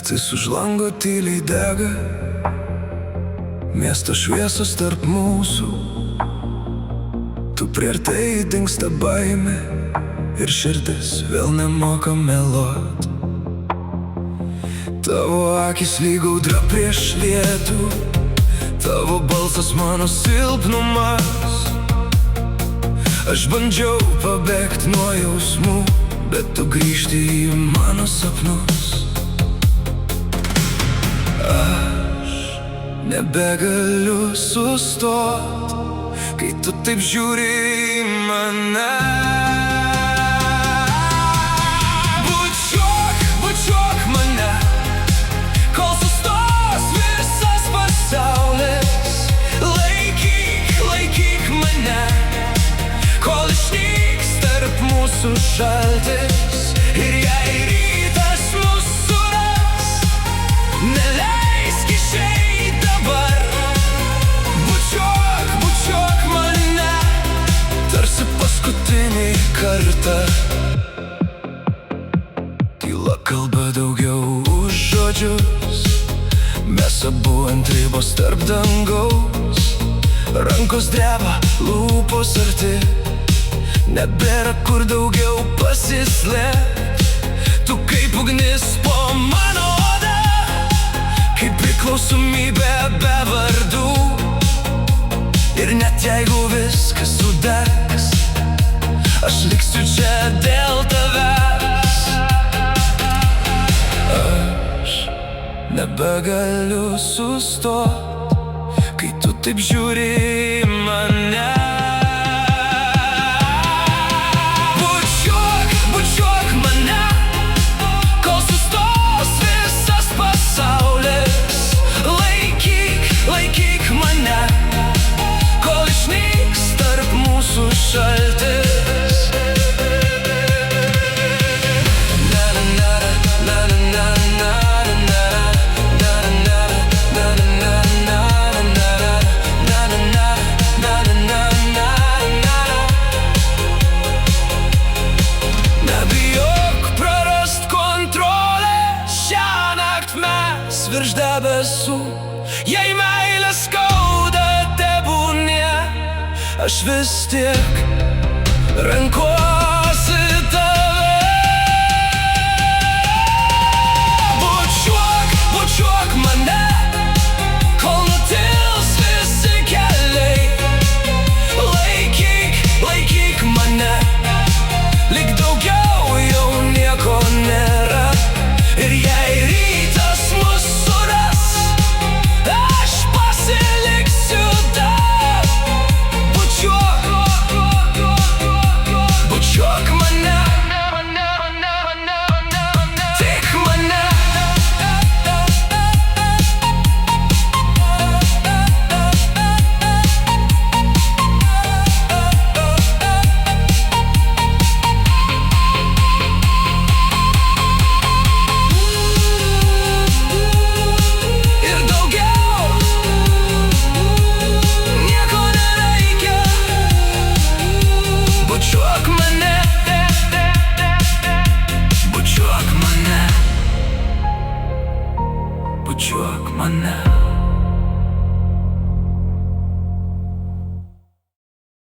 Naktis už lango tyliai dega, miesto šviesos tarp mūsų. Tu priartėjai, dingsta baimė ir širdis vėl nemoka meluot. Tavo akis lyg audra prieš lietų, tavo balsas mano silpnumas. Aš bandžiau pabėgti nuo jausmų, bet tu grįžti į mano sapnus. Aš nebegaliu sustot, kai tu taip žiūri į mane. Bučiuok mane, kol sustos visas pasaulis. Laikyk mane, kol išnyks tarp mūsų šaltis. Ir jei rytas mus suras, neleisk išeit dabar. Bučiuok mane, tarsi paskutinį kartą. Tyla kalba daugiau už žodžius, mes abu ant ribos tarp dangaus. Rankos dreba, lūpos arti, nebėra kur daugiau pasislėpt. Tu kaip ugnis po mano oda, kaip priklausomybė be vardų. Ir net jeigu viskas sudegs, aš liksiu čia dėl tavęs. Aš nebegaliu sustot, kai tu taip žiūri į mane. Bučiuok mane, kol sustos visas pasaulis. Laikyk mane, kol išnyks tarp mūsų šaltis. Virš debesų, jei meilė skauda tebūnie, aš vis tiek renkuosi tave. Bučiuok mane, kol nutils visi keliai. Laikyk mane, lyg daugiau jau nieko nėra. Ir jei rytas mus suras, aš pasiliksiu dar. Bučiuok mane, tik mane. Bučiuok mane.